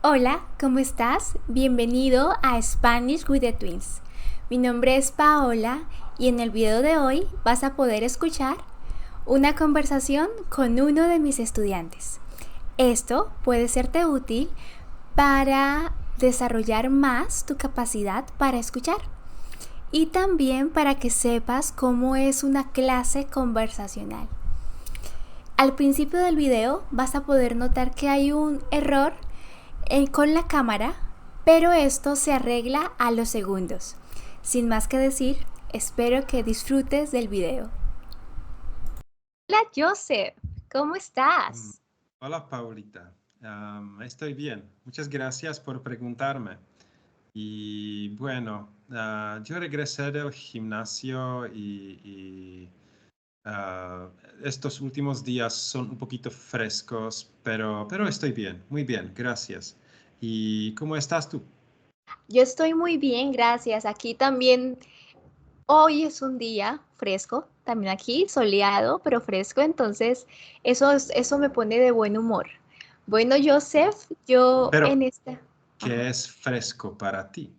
Hola, ¿cómo estás? Bienvenido a Spanish with the Twins. Mi nombre es Paola y en el video de hoy vas a poder escuchar una conversación con uno de mis estudiantes. Esto puede serte útil para desarrollar más tu capacidad para escuchar y también para que sepas cómo es una clase conversacional. Al principio del video vas a poder notar que hay un error con la cámara, pero esto se arregla a los segundos. Sin más que decir, espero que disfrutes del video. Hola Joseph, ¿cómo Mm, estás? Hola, Paulita. Estoy bien. Muchas gracias por preguntarme. Y bueno, yo regresé del gimnasio y, ah, estos últimos días son un poquito frescos, pero estoy bien, muy bien, gracias. ¿Y cómo estás tú? Yo estoy muy bien, gracias. Aquí también, hoy es un día fresco, también aquí soleado, pero fresco, entonces eso me pone de buen humor. Bueno, Joseph, yo Pero, en esta... ¿qué Ajá. es fresco para ti?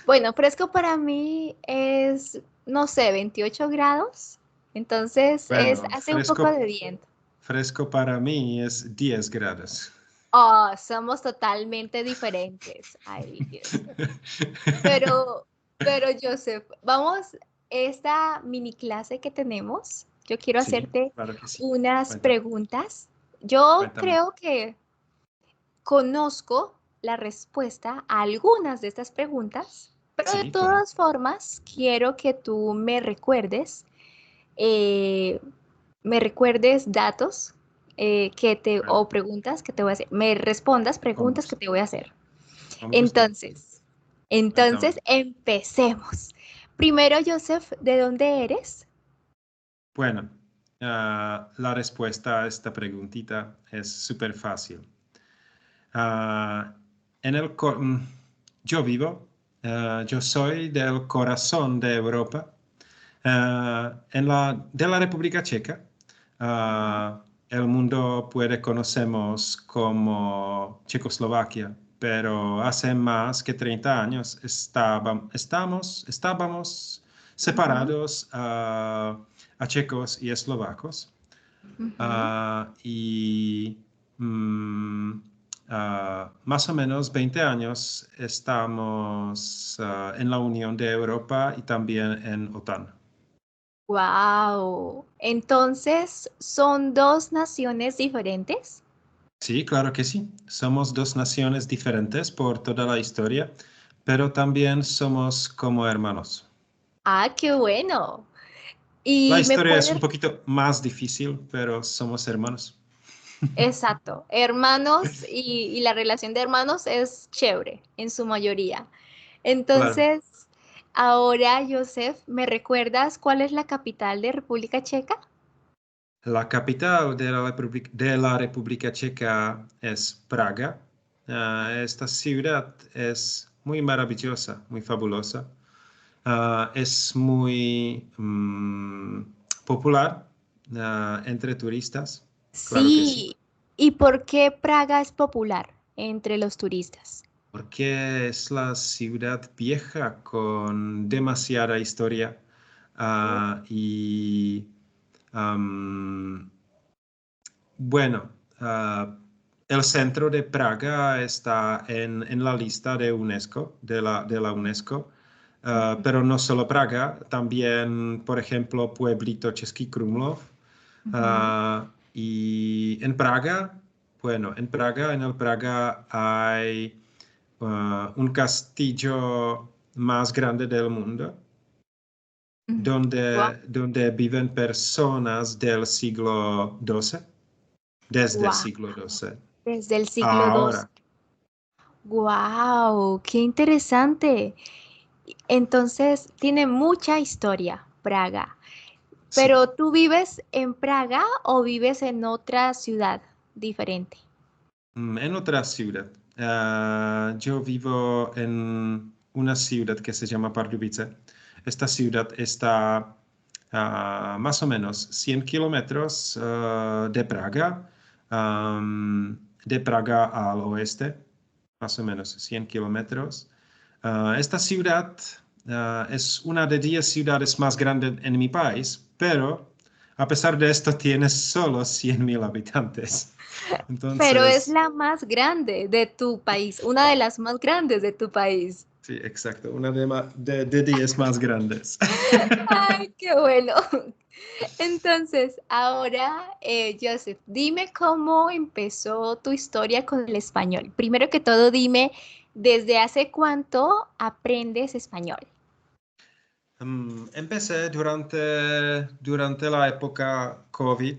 Bueno, fresco para mí es, no sé, 28 grados. Entonces Bueno, hace un poco de viento. fresco para mí es 10 grados. Oh, somos totalmente diferentes. Ay, Dios mío. Pero, pero Joseph, vamos, esta mini clase que tenemos, yo quiero Sí, hacerte claro que sí. unas Cuéntame, preguntas. Yo cuéntame. creo que conozco la respuesta a algunas de estas preguntas, pero de Sí, claro. todas formas quiero que tú eh, me recuerdes datos Bueno, o preguntas que te voy a hacer, me respondas con preguntas que gusto. te voy a hacer. Con gusto. Entonces, entonces Cuéntame. empecemos. Primero, Joseph, ¿de dónde eres? Bueno, la respuesta a esta preguntita es súper fácil. Ah, en el, co- mm, yo soy del corazón de Europa, de la República Checa. Ajá. El mundo puede conocemos como Checoslovaquia, pero hace más que 30 años estábamos Ujú, separados a checos y eslovacos. ujú. Ah, y mm, más o menos 20 años estamos en la Unión de Europa y también en OTAN. Wow. Entonces, ¿son dos naciones diferentes? Sí, claro que sí. Somos dos naciones diferentes por toda la historia, pero también somos como hermanos. Ah, qué bueno. La Y me historia es puede, un poquito más difícil, pero somos hermanos. exacto, hermanos y la relación de hermanos es chévere en su mayoría. Claro. Entonces, ahora, Joseph, ¿me recuerdas cuál es la capital de República Checa? La capital de la República Checa es Praga. Esta ciudad es muy maravillosa, muy fabulosa. Es muy popular entre turistas, claro que sí, Sí. ¿Y por qué Praga es popular entre los turistas? porque es la ciudad vieja con demasiada historia y am, bueno, el centro de Praga está en la lista de UNESCO, de la UNESCO, Ujú, pero no solo Praga, también, por ejemplo, Pueblito Český Krumlov. ujú. Y en Praga, bueno, en el Praga hay un castillo más grande del mundo, Mm. Guau, donde viven personas del siglo XII. Desde el guau, siglo XII. desde el siglo II. Ahora, Wow, qué interesante. Entonces, tiene mucha historia, Praga. sí, Pero ¿tú vives en Praga o vives en otra ciudad diferente? en otra ciudad. Yo vivo en una ciudad que se llama Pardubice. Esta ciudad está a más o menos 100 kilómetros de Praga al oeste. más o menos 100 kilómetros. Esta ciudad es una de 10 ciudades más grandes en mi país, pero a pesar de esto tiene solo 100.000 habitantes. Pero es Entonces, la más grande de tu país, una de las más grandes de tu país. sí, exacto, una de 10 más grandes. Ay, qué bueno. Entonces, ahora, Joseph, dime cómo empezó tu historia con el español. Primero que todo, dime, ¿desde hace cuánto aprendes español? Empecé durante la época COVID,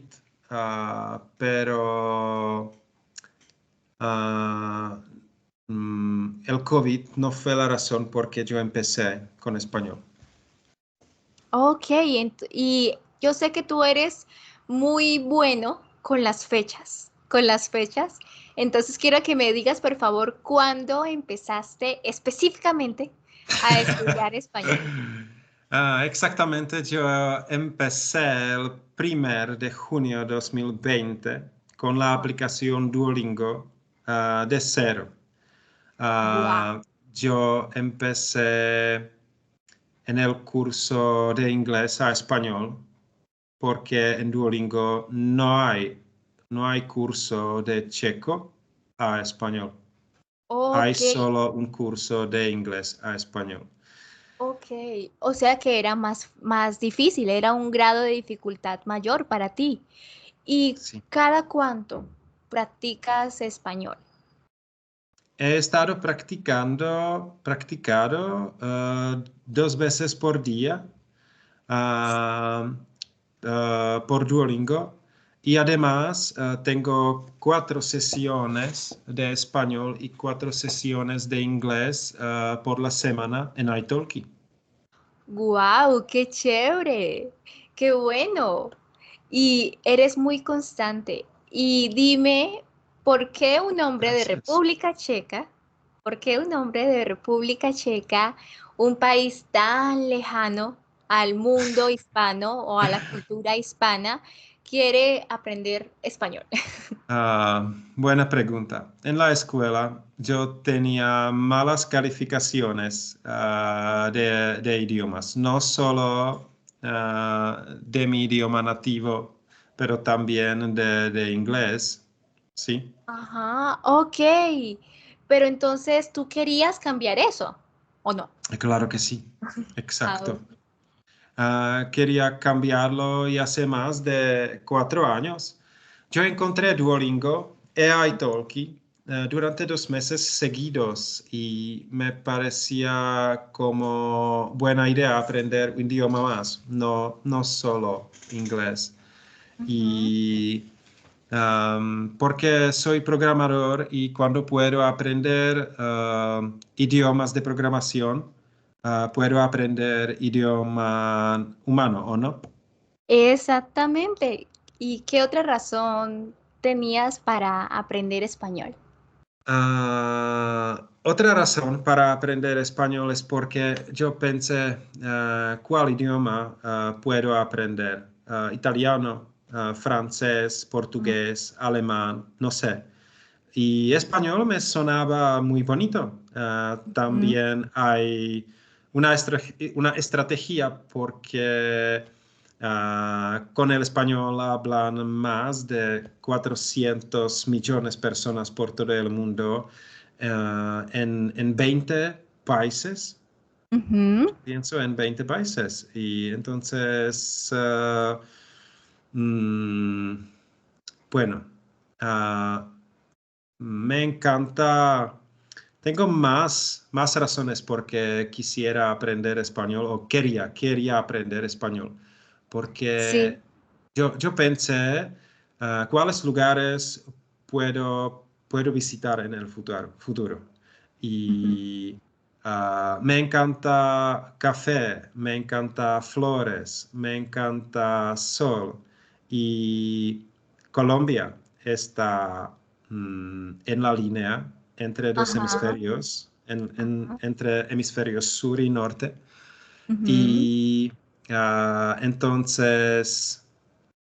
pero ah, el COVID no fue la razón por qué yo empecé con español. Ok, y yo sé que tú eres muy bueno con las fechas. Entonces quiero que me digas, por favor, cuándo empezaste específicamente a estudiar español. Exactamente, yo empecé el 1 de junio de 2020 con la aplicación Duolingo de cero. Wow. Ah, yo empecé en el curso de inglés a español porque en Duolingo no hay curso de checo a español. Hay Ok, solo un curso de inglés a español. ok. O sea que era más difícil, era un grado de dificultad mayor para ti. ¿Y Sí. cada cuánto practicas español? He estado practicado 2 veces por día ah, por Duolingo y además tengo 4 sesiones de español y 4 sesiones de inglés por la semana en italki. ¡Guau! ¡Qué chévere! ¡Qué bueno! Y eres muy constante. Y dime, ¿por qué un hombre de Gracias. República Checa, por qué un hombre de República Checa, un país tan lejano al mundo hispano o a la cultura hispana, quiere aprender español? Buena pregunta. En la escuela yo tenía malas calificaciones de idiomas, no solo de mi idioma nativo, pero también de inglés. Sí, Ajá, ok. Pero entonces tú querías cambiar eso, ¿o no? claro que sí, Ah, exacto. Quería cambiarlo y hace más de 4 años. Yo encontré Duolingo e italki durante 2 meses seguidos y me parecía como buena idea aprender un idioma más, no solo inglés. ujú. Y porque soy programador y cuando puedo aprender idiomas de programación, puedo aprender idioma humano, ¿o no? Exactamente. ¿Y qué otra razón tenías para aprender español? Otra razón para aprender español es porque yo pensé cuál idioma puedo aprender. Italiano, francés, Mm, portugués, alemán, no sé. Y español me sonaba muy bonito. mm. También hay una estrategia porque con el español hablan más de 400 millones de personas por todo el mundo en 20 países. Ujú. Pienso en 20 países. Y entonces, mm, bueno. ah, Me encanta, tengo más razones porque quisiera aprender español o quería aprender español, porque Sí. yo pensé cuáles lugares puedo visitar en el futuro. Ujú. Y me encanta café, me encanta flores, me encanta sol y Colombia está en la línea entre dos Ajá. hemisferios, Ajá. entre hemisferios sur y norte. Ujú. Y entonces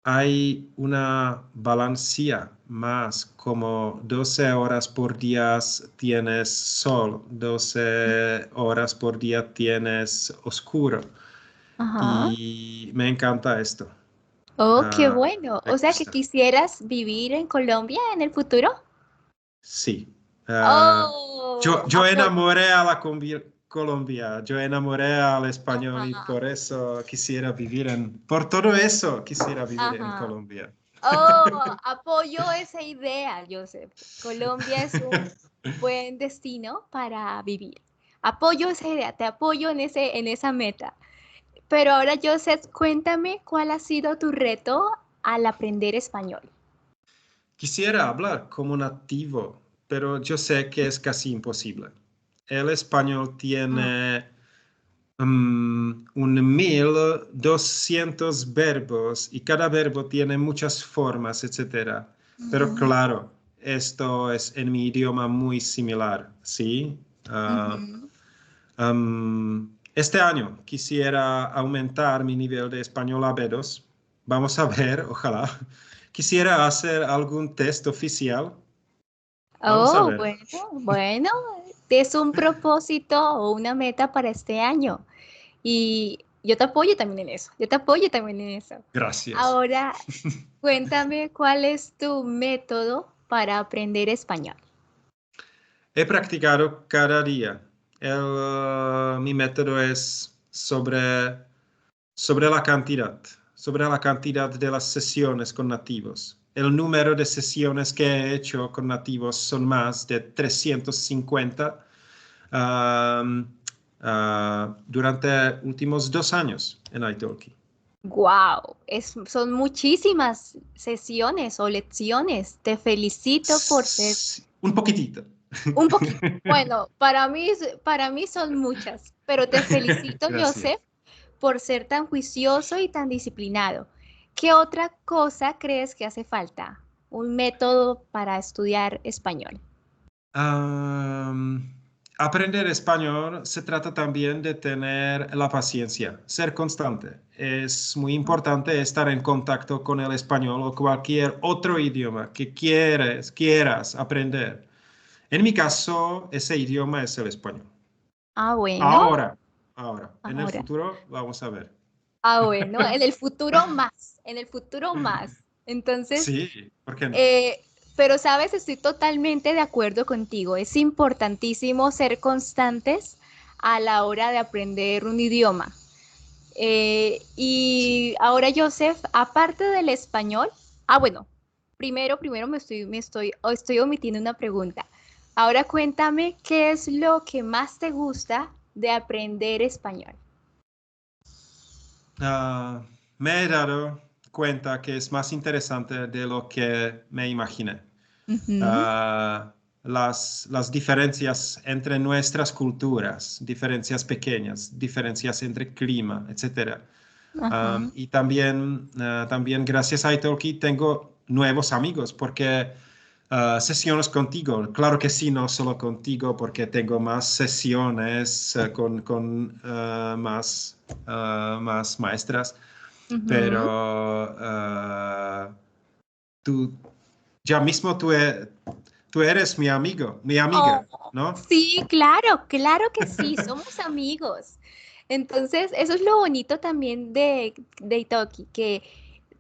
hay una balancia más, como 12 horas por día tienes sol, 12 horas por día tienes oscuro. Ajá. Y me encanta esto. Oh, qué Ah, bueno. me O sea que gusta. quisieras vivir en Colombia en el futuro. Sí. Oh, Yo enamoré a la Colombia, yo enamoré al español y ajá, por eso quisiera vivir por todo eso quisiera vivir en ajá. Colombia. Oh, apoyo esa idea, Joseph. Colombia es un buen destino para vivir. Apoyo esa idea, te apoyo en esa meta. Pero ahora, Joseph, cuéntame cuál ha sido tu reto al aprender español. Quisiera hablar como nativo, pero yo sé que es casi imposible. El español Mm, tiene 1200 verbos y cada verbo tiene muchas formas, etcétera. Pero ujú, claro, esto es en mi idioma muy similar, ¿sí? ujú. Este año quisiera aumentar mi nivel de español a B2. Vamos a ver, ojalá. Quisiera hacer algún test oficial. Vamos a Oh, ver. bueno, es un propósito o una meta para este año. Y yo te apoyo también en eso. Yo te apoyo también en eso. Gracias. Ahora, cuéntame cuál es tu método para aprender español. He practicado cada día. Mi método es sobre la cantidad de las sesiones con nativos. El número de sesiones que he hecho con nativos son más de 350 um, durante últimos 2 años en Italki. Wow, son muchísimas sesiones o lecciones. Te felicito por ser Un poquitito. un poquito. Bueno, para mí son muchas, pero te felicito, Gracias. Joseph, por ser tan juicioso y tan disciplinado. ¿Qué otra cosa crees que hace falta? Un método para estudiar español. Am, Aprender español se trata también de tener la paciencia, ser constante. Es muy importante estar en contacto con el español o cualquier otro idioma que quieras aprender. En mi caso, ese idioma es el español. Ah, bueno, Ahora, ahora, en el ahora. futuro vamos a ver. Ah, bueno, en el futuro más, en el futuro más. Entonces, Sí, ¿por qué no? eh, pero sabes, estoy totalmente de acuerdo contigo. Es importantísimo ser constantes a la hora de aprender un idioma. Sí. Y ahora, Joseph, aparte del español, bueno, primero estoy omitiendo una pregunta. Ahora cuéntame qué es lo que más te gusta de aprender español. Ah, Me he dado cuenta que es más interesante de lo que me imaginé. Ujú, ah, las diferencias entre nuestras culturas, diferencias pequeñas, diferencias entre clima, etcétera. ajá. Y también gracias a Italki tengo nuevos amigos porque sesiones contigo, claro que sí, no solo contigo porque tengo más sesiones con más maestras, Ujú. pero tú ya mismo tú eres mi amigo, mi Oh, amiga, ¿no? sí, claro, claro que sí, somos amigos. Entonces, eso es lo bonito también de Italki, que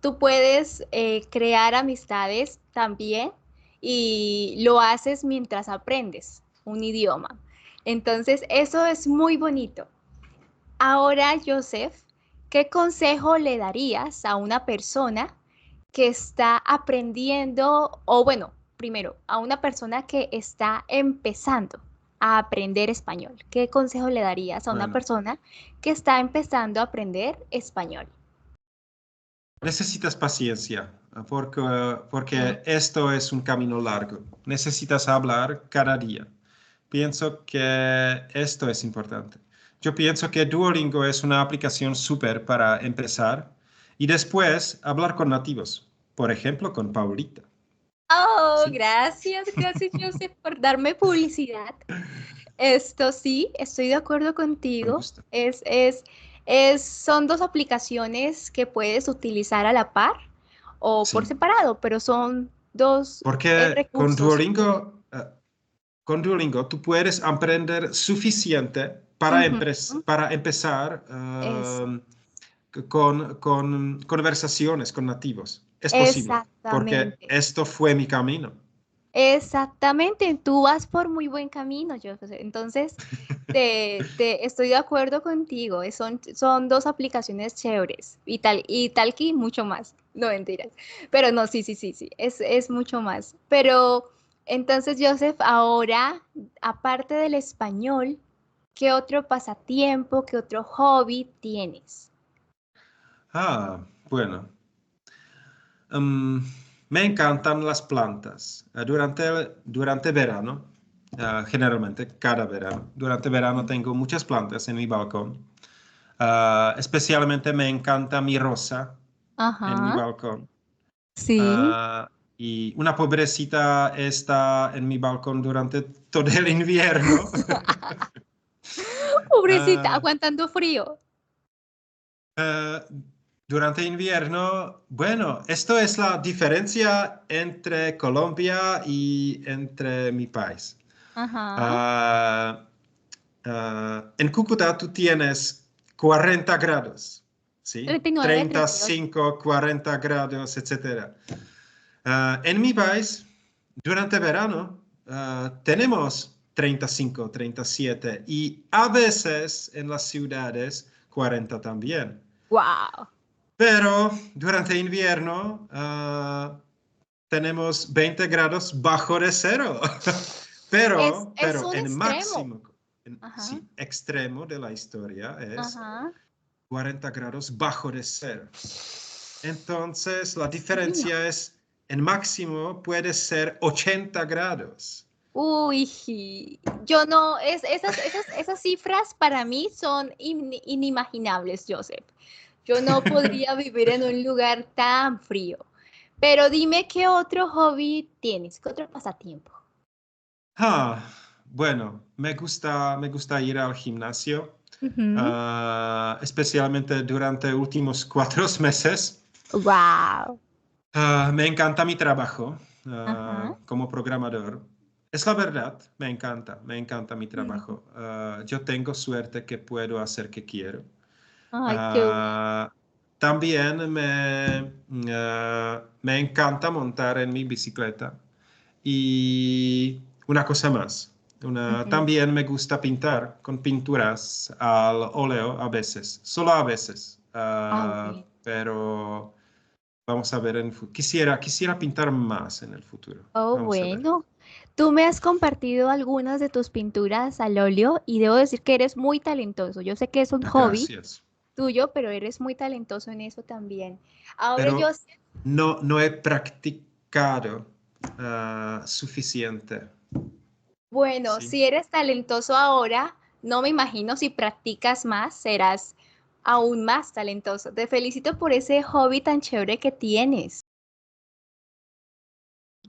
tú puedes crear amistades también y lo haces mientras aprendes un idioma. Entonces, eso es muy bonito. Ahora, Joseph, ¿qué consejo le darías a una persona que está aprendiendo, o bueno, primero, a una persona que está empezando a aprender español? ¿Qué consejo le darías a una Bueno, persona que está empezando a aprender español? necesitas paciencia Mm. porque esto es un camino largo. Necesitas hablar cada día. Pienso que esto es importante. Yo pienso que Duolingo es una aplicación súper para empezar y después hablar con nativos, por ejemplo, con Paulita. Oh, Sí. gracias, Joseph, por darme publicidad. Esto sí, estoy de acuerdo Con contigo. gusto. Son dos aplicaciones que puedes utilizar a la par. o por Sí, separado, pero son dos porque recursos. con Duolingo tú puedes aprender suficiente para, Ujú, para empezar eso, con conversaciones con nativos. Es posible, porque exactamente. esto fue mi camino. Exactamente, tú vas por muy buen camino, yo entonces te estoy de acuerdo contigo, son dos aplicaciones chéveres y tal que mucho más, no mentiras, pero no, sí, sí, sí, sí, es mucho más. Pero entonces, Joseph, ahora, aparte del español, ¿qué otro pasatiempo, qué otro hobby tienes? Bueno. Me encantan las plantas. Durante verano, generalmente cada verano, durante verano tengo muchas plantas en mi balcón. Especialmente me encanta mi rosa en mi Ajá, balcón. sí. Ah, y una pobrecita está en mi balcón durante todo el invierno. Pobrecita, Ah, aguantando frío. Eh, durante invierno, bueno, esto es la diferencia entre Colombia y entre mi país. Ajá. Ah, en Cúcuta tú tienes 40 grados, ¿sí? 39, 38. 35, 40 grados, etcétera. En mi país, durante verano, tenemos 35, 37 y a veces en las ciudades 40 también. Wow. Pero durante invierno tenemos 20 grados bajo de cero. Es Pero un el extremo. máximo, Ajá, sí, extremo de la historia es ajá. 40 grados bajo de cero. Entonces, la Sí, no. diferencia es, el máximo puede ser 80 grados. Uy, yo no, esas cifras para mí son inimaginables, Joseph. Yo no podría vivir en un lugar tan frío. Pero dime qué otro hobby tienes, qué otro pasatiempo. Ah, bueno, me gusta ir al gimnasio, especialmente durante últimos 4 meses. Wow. Me encanta mi trabajo Ajá. como programador. Es la verdad, me encanta mi Mm. trabajo. Yo tengo suerte que puedo hacer que quiero. Ay, qué bueno. Ah, también me encanta montar en mi bicicleta. Y una cosa más, Ujú. también me gusta pintar con pinturas al óleo a veces, solo a veces. Ah, bueno. Pero vamos a ver, quisiera pintar más en el futuro. Oh, Vamos a ver. bueno. Tú me has compartido algunas de tus pinturas al óleo y debo decir que eres muy talentoso. Yo sé que es un hobby Gracias. tuyo, pero eres muy talentoso en eso también. Ahora yo Pero sé, no he practicado suficiente. bueno, Sí. si eres talentoso ahora, no me imagino si practicas más, serás aún más talentoso. Te felicito por ese hobby tan chévere que tienes.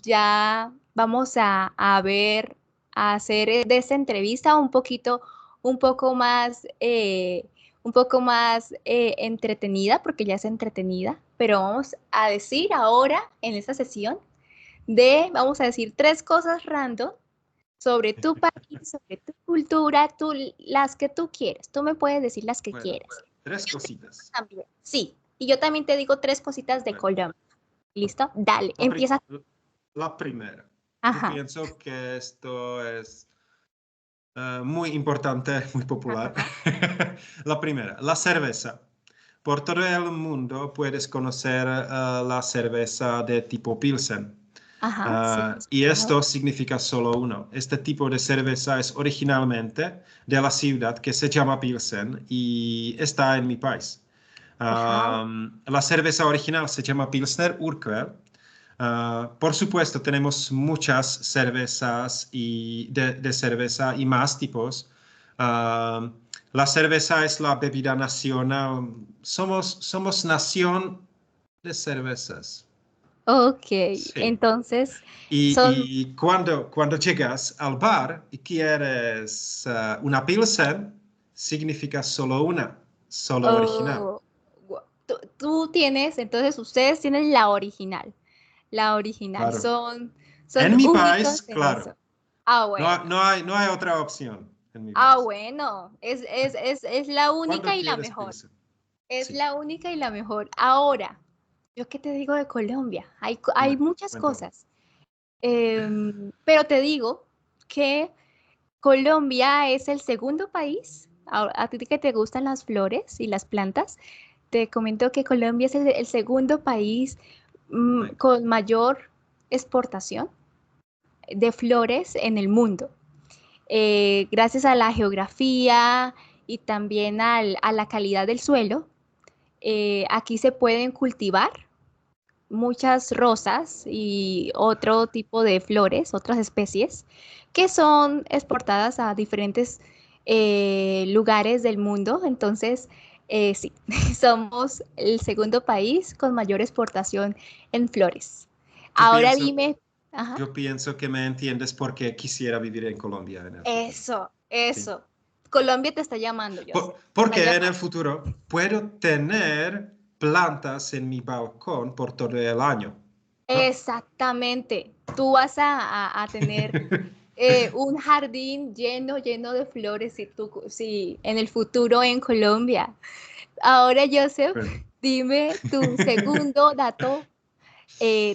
Ya vamos a ver, a hacer de esta entrevista un poco más, un poco más entretenida, porque ya es entretenida, pero vamos a decir ahora en esta sesión vamos a decir tres cosas random sobre tu país, sobre tu cultura, las que tú quieras. Tú me puedes decir las que Bueno, quieras. tres Yo te digo cositas. también. Sí, y yo también te digo tres cositas de Bueno, Colombia. ¿Listo? Dale, la, pri- empieza. la primera. Yo Ajá. pienso que esto es muy importante, muy popular. Ajá. La primera, la cerveza. Por todo el mundo puedes conocer la cerveza de tipo Pilsen. Ajá, sí, he Y escuchado. esto significa solo uno. Este tipo de cerveza es originalmente de la ciudad que se llama Pilsen y está en mi país. Wow. La cerveza original se llama Pilsner Urquell. Por supuesto, tenemos muchas cervezas de cerveza y más tipos. Ah, la cerveza es la bebida nacional. Somos nación de cervezas. Ok, Sí. entonces Y, son, y cuando llegas al bar y quieres una Pilsen, significa solo una, solo original. oh, tú tienes, entonces ustedes tienen la original. La original. Claro. Son En mi país, únicos en eso. claro. Ah, No, bueno. no hay otra opción en mi Ah, país. bueno. Es la única Cuando y la quieres, mejor. pídese. Es Sí. la única y la mejor. Ahora, ¿yo qué te digo de Colombia? Hay Dime, muchas cuéntame. cosas. Pero te digo que Colombia es el segundo país. A ti que te gustan las flores y las plantas, te comento que Colombia es el segundo país Sí. con mayor exportación de flores en el mundo. Gracias a la geografía y también a la calidad del suelo, aquí se pueden cultivar muchas rosas y otro tipo de flores, otras especies, que son exportadas a diferentes lugares del mundo. Entonces, sí, somos el segundo país con mayor exportación en flores. Yo Ahora pienso, dime, ajá, yo pienso que me entiendes porque quisiera vivir en Colombia en el futuro. eso, Sí. eso. Colombia te está llamando, Joseph. Te está Porque en el llamando. futuro puedo tener plantas en mi balcón por todo el año, ¿no? Exactamente. Tú vas a tener un jardín lleno de flores si en el futuro en Colombia. Ahora, Joseph, Bueno. dime tu segundo dato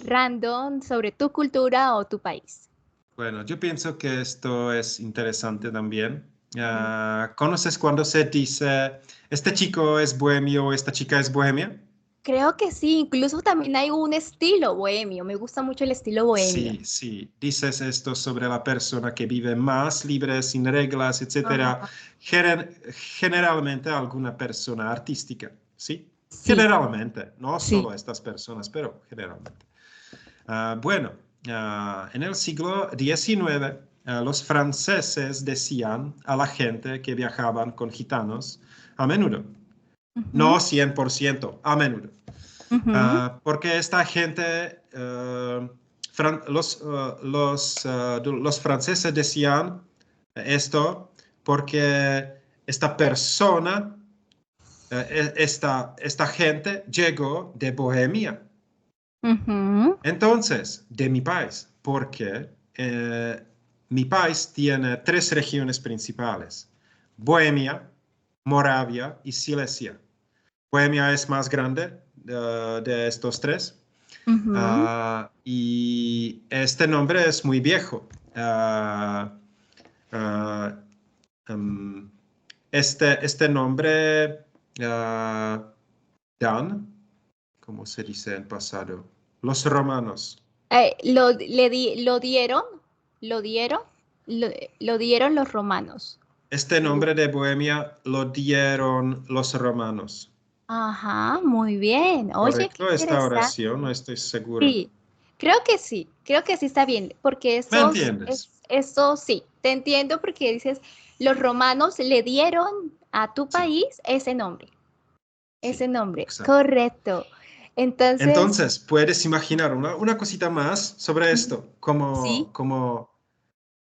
random sobre tu cultura o tu país. Bueno, yo pienso que esto es interesante también. Ujú. ¿Conoces cuando se dice, este chico es bohemio, esta chica es bohemia? Creo que sí, incluso también hay un estilo bohemio. Me gusta mucho el estilo bohemio. Sí, sí. Dices esto sobre la persona que vive más libre, sin reglas, etcétera. Ajá. Generalmente alguna persona artística, ¿sí? Sí, Generalmente, no sí. solo estas personas, pero generalmente. Bueno, en el siglo XIX, los franceses decían a la gente que viajaban con gitanos a menudo, Ujú, no 100%, a menudo. ujú, Porque esta gente, los franceses decían esto porque esta persona, esta gente llegó de Bohemia. ujú, Entonces, de mi país, porque mi país tiene tres regiones principales: Bohemia, Moravia y Silesia. Bohemia es más grande de estos tres. ujú. Y este nombre es muy viejo. Ah, em, este nombre, ah, Dan, ¿cómo se dice en pasado? Los romanos. Lo dieron, lo dieron, lo, lo dieron los romanos. Este nombre de Bohemia lo dieron los romanos. Ajá, muy bien. Oye, qué ¿Correcto esta interesante. oración? No estoy seguro. Sí, creo que sí está bien, porque ¿Me entiendes? eso sí, te entiendo porque dices, los romanos le dieron a tu Sí, país ese sí, nombre, exacto. correcto. Entonces, Entonces, puedes imaginar una cosita más sobre ujú, esto, sí. como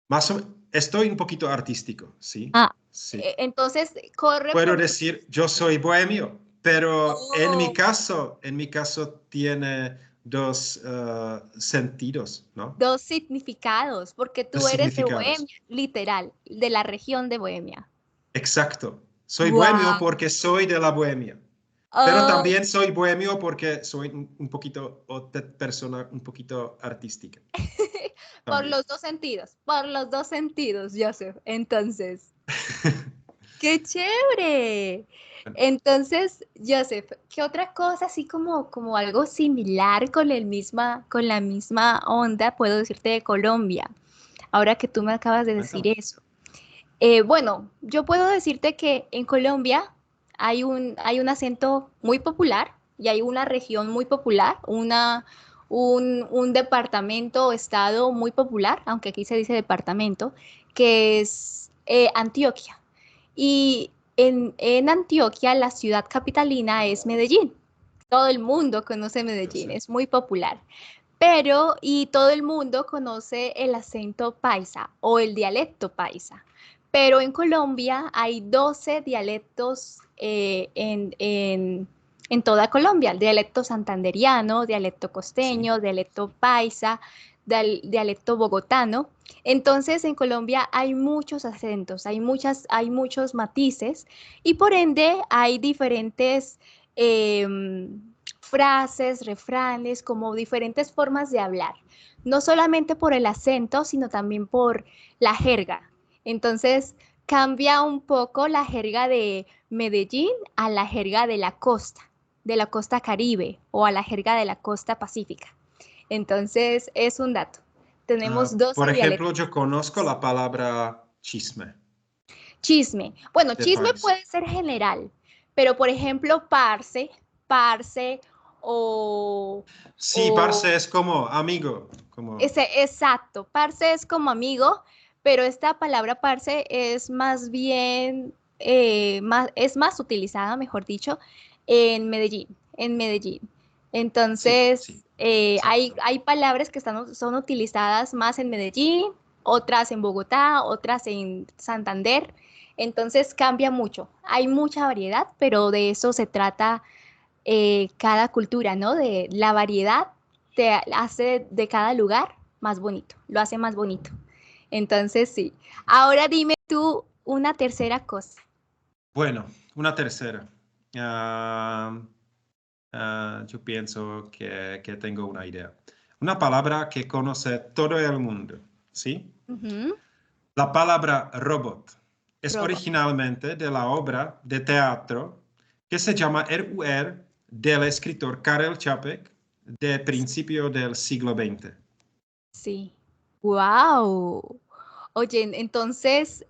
más o estoy un poquito artístico, ¿sí? Ah, Sí. entonces corre Puedo por tu... decir, yo soy bohemio, pero Oh, en mi caso tiene dos sentidos, ¿no? dos significados, porque Dos tú eres de significados. Bohemia, literal, de la región de Bohemia. Exacto. Soy bohemio Wow. porque soy de la Bohemia, pero Oh, también soy bohemio porque soy un poquito, persona un poquito artística, también. por los dos sentidos, Joseph. Entonces, ¡qué chévere! Entonces, Joseph, ¿qué otra cosa así como algo similar con la misma onda puedo decirte de Colombia? Ahora que tú me acabas de decir Cuéntame. eso. Bueno, yo puedo decirte que en Colombia hay un acento muy popular y hay una región muy popular, un departamento o estado muy popular, aunque aquí se dice departamento, que es Antioquia. Y en Antioquia la ciudad capitalina es Medellín. Todo el mundo conoce Yo Medellín, sé. es muy popular. Y todo el mundo conoce el acento paisa o el dialecto paisa. Pero en Colombia hay 12 dialectos en toda Colombia, el dialecto santandereano, dialecto Sí. costeño, dialecto paisa, dialecto bogotano. Entonces, en Colombia hay muchos acentos, hay muchos matices y por ende hay diferentes frases, refranes, como diferentes formas de hablar. No solamente por el acento, sino también por la jerga. Entonces, cambia un poco la jerga de Medellín a la jerga de la costa Caribe o a la jerga de la costa Pacífica. Entonces, es un dato. Tenemos Por 12 ejemplo, yo dialectos conozco diferentes. la palabra chisme Chisme. Bueno, de chisme país. puede ser general, pero por ejemplo, parce o, Sí, parce o es como amigo, como... ese, exacto, parce es como amigo, pero esta palabra parce es más bien, es más utilizada, mejor dicho, en Medellín. Sí, sí, Entonces, exacto. hay palabras que son utilizadas más en Medellín, otras en Bogotá, otras en Santander. Entonces cambia mucho. Hay mucha variedad, pero de eso se trata cada cultura, ¿no? De la variedad te hace de cada lugar más bonito, lo hace más bonito. Entonces, sí. Ahora dime tú una tercera cosa. Bueno, una tercera. Ah, yo pienso que tengo una idea. Una palabra que conoce todo el mundo, ¿sí? Ujú. La palabra robot es Robot. originalmente de la obra de teatro que se llama R.U.R. del escritor Karel Čapek de principio del siglo XX. Sí. Wow. Oye, entonces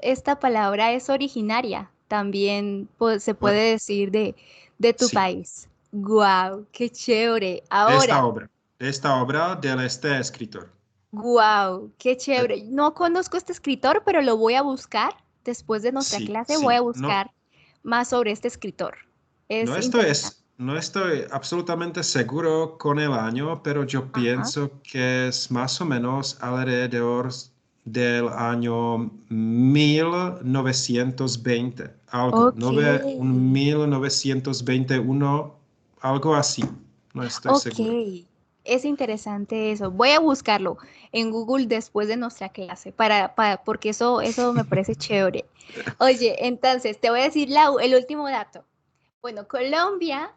esta palabra es originaria. También se Bueno, puede decir de tu sí, país. Wow, qué chévere. esta Ahora, obra, esta obra de este escritor. wow, qué Eh, chévere. No conozco este escritor, pero lo voy a buscar. Después de nuestra sí, clase voy a sí, no, buscar más sobre este escritor. Es no interesante. no estoy absolutamente seguro con el año, pero yo Ajá. pienso que es más o menos alrededor del año 1920, algo, Ok. 1921, algo así, no estoy Ok. seguro. Es interesante eso. Voy a buscarlo en Google después de nuestra clase porque eso me parece chévere. Oye, entonces te voy a decir el último dato. Bueno, Colombia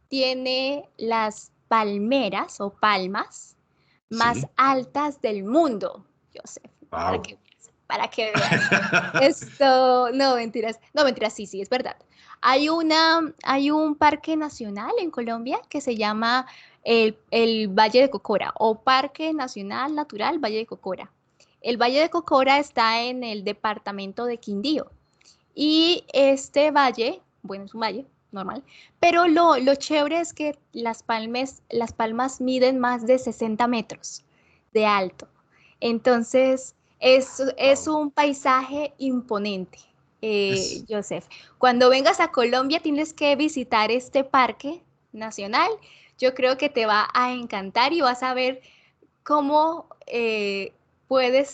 tiene las palmeras o palmas más Sí, altas del mundo, Joseph, wow. para que veas. Esto, no mentiras, sí, sí, es verdad. Hay un parque nacional en Colombia que se llama el Valle de Cocora o Parque Nacional Natural Valle de Cocora. El Valle de Cocora está en el departamento de Quindío. Y este valle, bueno, es un valle normal, pero lo chévere es que las palmas miden más de 60 metros de alto. Entonces, es Wow. un paisaje imponente, Es, Joseph. Cuando vengas a Colombia tienes que visitar este parque nacional. Yo creo que te va a encantar y vas a ver cómo puede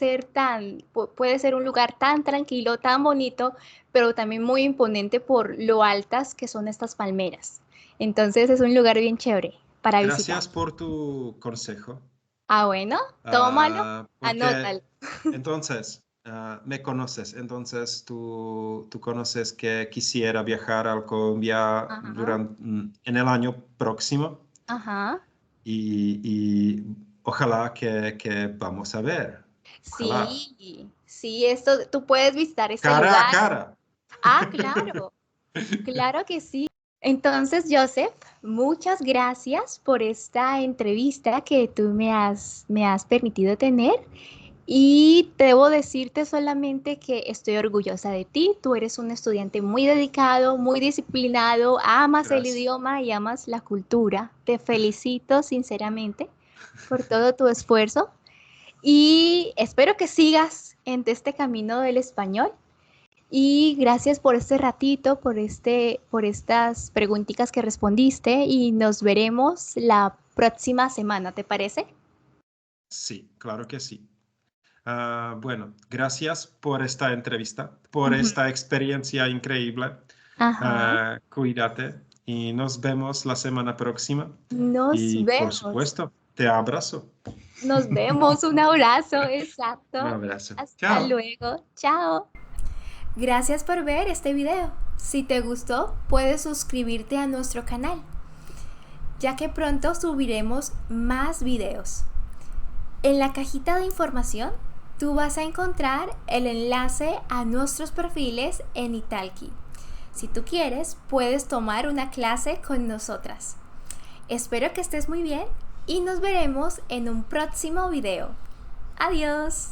ser un lugar tan tranquilo, tan bonito, pero también muy imponente por lo altas que son estas palmeras. Entonces es un lugar bien chévere para visitar. gracias por tu consejo. Ah, bueno, tómalo, Porque anótalo. entonces me conoces, entonces tú conoces que quisiera viajar a Colombia Ajá, durante, en el año próximo ajá. y ojalá que vamos a ver, ojalá, Sí, sí, esto, tú puedes visitar este cara a lugar. cara. Ah, claro. Claro que sí. Entonces, Joseph, muchas gracias por esta entrevista que tú me has permitido tener. Y debo decirte solamente que estoy orgullosa de ti. Tú eres un estudiante muy dedicado, muy disciplinado, amas el Gracias. idioma y amas la cultura. Te felicito sinceramente por todo tu esfuerzo y espero que sigas en este camino del español y gracias por este ratito, por estas preguntitas que respondiste y nos veremos la próxima semana, ¿te parece? Sí, claro que sí. Bueno, gracias por esta entrevista, por Ujú. esta experiencia increíble. Ajá. Cuídate y nos vemos la semana próxima. Nos Y por vemos. supuesto, te abrazo. Nos vemos. Un abrazo. Un Exacto. abrazo. Hasta Chao. luego. Chao. Gracias por ver este video. Si te gustó, puedes suscribirte a nuestro canal, ya que pronto subiremos más videos. En la cajita de información, tú vas a encontrar el enlace a nuestros perfiles en Italki. Si tú quieres, puedes tomar una clase con nosotras. Espero que estés muy bien y nos veremos en un próximo video. Adiós.